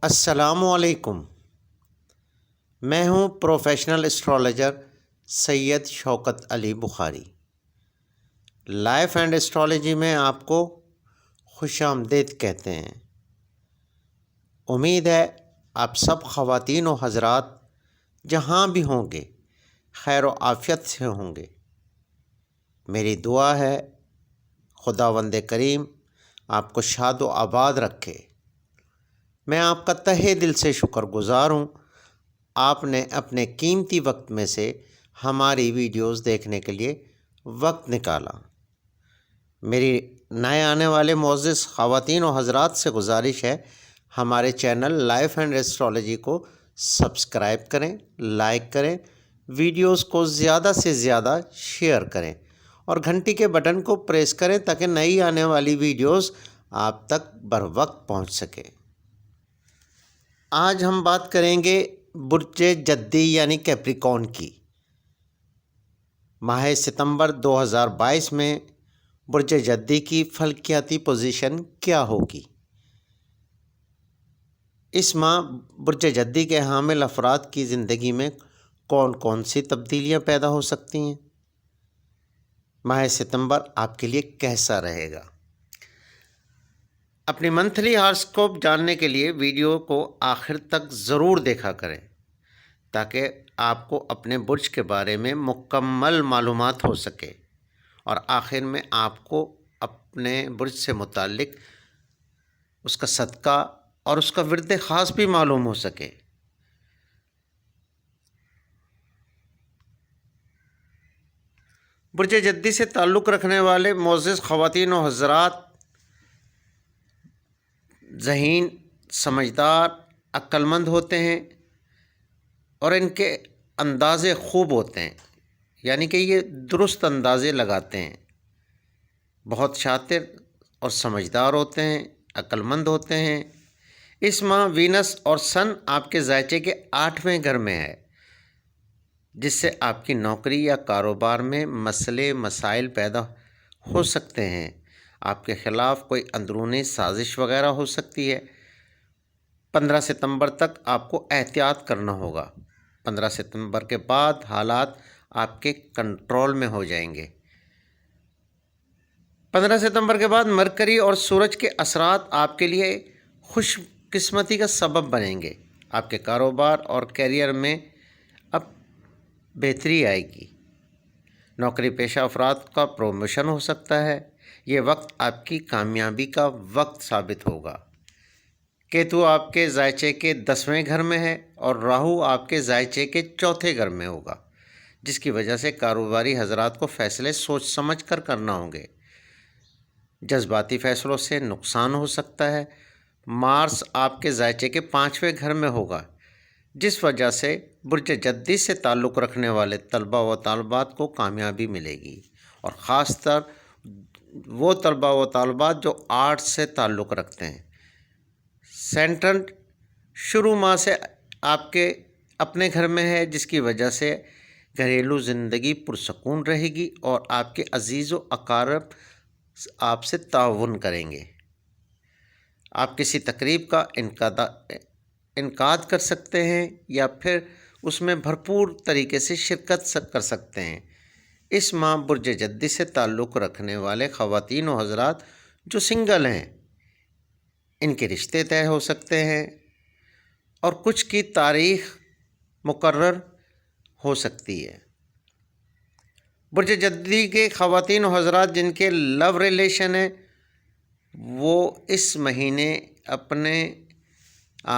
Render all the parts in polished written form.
السلام علیکم، میں ہوں professional astrologer Syed Shaukat Ali Bukhari. Life and astrology میں آپ کو خوش آمدید کہتے ہیں۔ امید ہے آپ سب خواتین و حضرات جہاں بھی ہوں گے خیر و عافیت سے ہوں گے۔ میری دعا ہے خداوند کریم آپ کو شاد و آباد رکھے۔ میں آپ کا تہہ دل سے شکر گزار ہوں، آپ نے اپنے قیمتی وقت میں سے ہماری ویڈیوز دیکھنے کے لیے وقت نکالا۔ میری نئے آنے والے معزز خواتین و حضرات سے گزارش ہے، ہمارے چینل لائف اینڈ اسٹرالوجی کو سبسکرائب کریں، لائک کریں، ویڈیوز کو زیادہ سے زیادہ شیئر کریں اور گھنٹی کے بٹن کو پریس کریں تاکہ نئی آنے والی ویڈیوز آپ تک بروقت پہنچ سکے۔ آج ہم بات کریں گے برج جدی یعنی کیپریکارن کی۔ ماہ ستمبر 2022 میں برج جدی کی فلکیاتی پوزیشن کیا ہوگی؟ اس ماہ برج جدی کے حامل افراد کی زندگی میں کون کون سی تبدیلیاں پیدا ہو سکتی ہیں؟ ماہ ستمبر آپ کے لیے کیسا رہے گا؟ اپنی منتھلی ہاراسکوپ جاننے کے لیے ویڈیو کو آخر تک ضرور دیکھا کریں تاکہ آپ کو اپنے برج کے بارے میں مکمل معلومات ہو سکے اور آخر میں آپ کو اپنے برج سے متعلق اس کا صدقہ اور اس کا ورد خاص بھی معلوم ہو سکے۔ برج جدی سے تعلق رکھنے والے معزز خواتین و حضرات ذہین، سمجھدار، عقل مند ہوتے ہیں اور ان کے اندازے خوب ہوتے ہیں، یعنی کہ یہ درست اندازے لگاتے ہیں، بہت شاطر اور سمجھدار ہوتے ہیں، عقل مند ہوتے ہیں۔ اس ماہ وینس اور سن آپ کے ذائچے کے 8ویں گھر میں ہے، جس سے آپ کی نوکری یا کاروبار میں مسئلے مسائل پیدا ہو سکتے ہیں۔ آپ کے خلاف کوئی اندرونی سازش وغیرہ ہو سکتی ہے۔ 15 ستمبر تک آپ کو احتیاط کرنا ہوگا۔ 15 ستمبر کے بعد حالات آپ کے کنٹرول میں ہو جائیں گے۔ 15 ستمبر کے بعد مرکری اور سورج کے اثرات آپ کے لیے خوش قسمتی کا سبب بنیں گے۔ آپ کے کاروبار اور کیریئر میں اب بہتری آئے گی۔ نوکری پیشہ افراد کا پروموشن ہو سکتا ہے۔ یہ وقت آپ کی کامیابی کا وقت ثابت ہوگا۔ کیتو آپ کے ذائچے کے 10ویں گھر میں ہے اور راہو آپ کے ذائچے کے 4تھے گھر میں ہوگا، جس کی وجہ سے کاروباری حضرات کو فیصلے سوچ سمجھ کر کرنا ہوں گے۔ جذباتی فیصلوں سے نقصان ہو سکتا ہے۔ مارس آپ کے ذائچے کے 5ویں گھر میں ہوگا، جس وجہ سے برج جدی سے تعلق رکھنے والے طلباء و طالبات کو کامیابی ملے گی، اور خاص طر وہ طلباء و طالبات جو آرٹ سے تعلق رکھتے ہیں۔ سیٹرن شروع ماہ سے آپ کے اپنے گھر میں ہے، جس کی وجہ سے گھریلو زندگی پرسکون رہے گی اور آپ کے عزیز و اقارب آپ سے تعاون کریں گے۔ آپ کسی تقریب کا انعقاد کر سکتے ہیں یا پھر اس میں بھرپور طریقے سے شرکت کر سکتے ہیں۔ اس ماہ برج جدی سے تعلق رکھنے والے خواتین و حضرات جو سنگل ہیں، ان کے رشتے طے ہو سکتے ہیں اور کچھ کی تاریخ مقرر ہو سکتی ہے۔ برج جدی کے خواتین و حضرات جن کے لو ریلیشن ہیں، وہ اس مہینے اپنے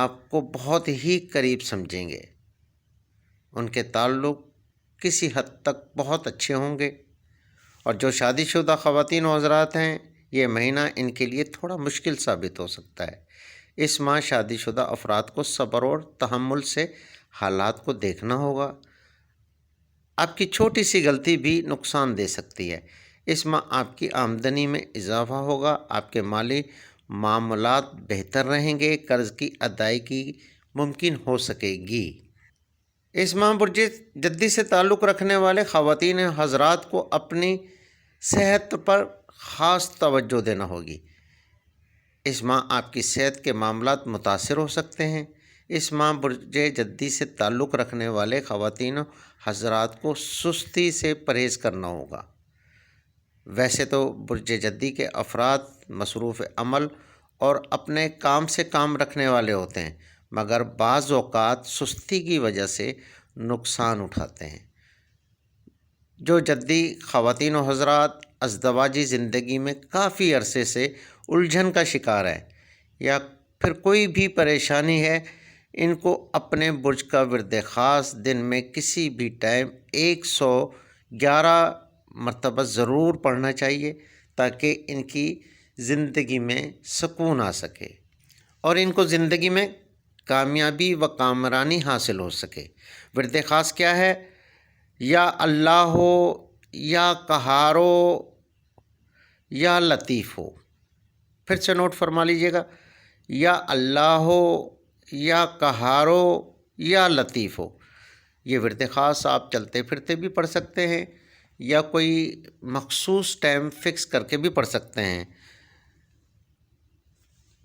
آپ کو بہت ہی قریب سمجھیں گے۔ ان کے تعلق کسی حد تک بہت اچھے ہوں گے، اور جو شادی شدہ خواتین و حضرات ہیں، یہ مہینہ ان کے لیے تھوڑا مشکل ثابت ہو سکتا ہے۔ اس ماہ شادی شدہ افراد کو صبر اور تحمل سے حالات کو دیکھنا ہوگا۔ آپ کی چھوٹی سی غلطی بھی نقصان دے سکتی ہے۔ اس ماہ آپ کی آمدنی میں اضافہ ہوگا، آپ کے مالی معاملات بہتر رہیں گے، قرض کی ادائیگی ممکن ہو سکے گی۔ اس ماہ برج جدی سے تعلق رکھنے والے خواتین حضرات کو اپنی صحت پر خاص توجہ دینا ہوگی۔ اس ماہ آپ کی صحت کے معاملات متاثر ہو سکتے ہیں۔ اس ماہ برج جدی سے تعلق رکھنے والے خواتین و حضرات کو سستی سے پرہیز کرنا ہوگا۔ ویسے تو برج جدی کے افراد مصروف عمل اور اپنے کام سے کام رکھنے والے ہوتے ہیں، مگر بعض اوقات سستی کی وجہ سے نقصان اٹھاتے ہیں۔ جو جدی خواتین و حضرات ازدواجی زندگی میں کافی عرصے سے الجھن کا شکار ہے یا پھر کوئی بھی پریشانی ہے، ان کو اپنے برج کا ورد خاص دن میں کسی بھی ٹائم 111 مرتبہ ضرور پڑھنا چاہیے، تاکہ ان کی زندگی میں سکون آ سکے اور ان کو زندگی میں کامیابی و کامرانی حاصل ہو سکے۔ ورد خاص کیا ہے؟ یا اللہ ہو، یا قہارو، یا لطیف ہو۔ پھر سے نوٹ فرما لیجئے گا، یا اللہ ہو، یا قہارو، یا لطیف ہو۔ یہ ورد خاص آپ چلتے پھرتے بھی پڑھ سکتے ہیں یا کوئی مخصوص ٹائم فکس کر کے بھی پڑھ سکتے ہیں۔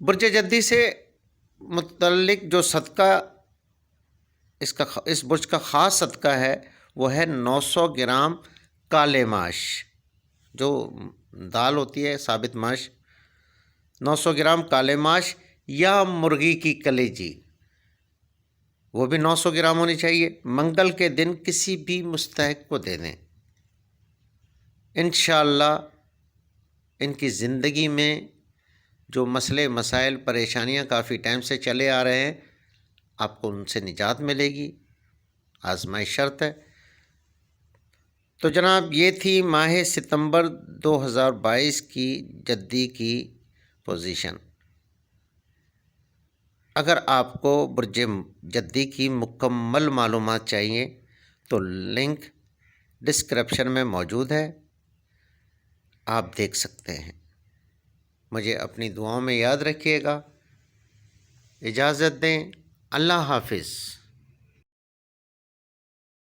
برج جدی سے متعلق جو صدقہ اس برج کا خاص صدقہ ہے وہ ہے 900 گرام کالے ماش، جو دال ہوتی ہے ثابت ماش، 900 گرام کالے ماش یا مرغی کی کلیجی، وہ بھی 900 گرام ہونی چاہیے۔ منگل کے دن کسی بھی مستحق کو دے دیں، انشاءاللہ ان کی زندگی میں جو مسئلے مسائل پریشانیاں کافی ٹائم سے چلے آ رہے ہیں، آپ کو ان سے نجات ملے گی، آزمائش شرط ہے۔ تو جناب یہ تھی ماہ ستمبر 2022 کی جدی کی پوزیشن۔ اگر آپ کو برج جدی کی مکمل معلومات چاہیے تو لنک ڈسکرپشن میں موجود ہے، آپ دیکھ سکتے ہیں۔ مجھے اپنی دعاؤں میں یاد رکھیے گا۔ اجازت دیں، اللہ حافظ۔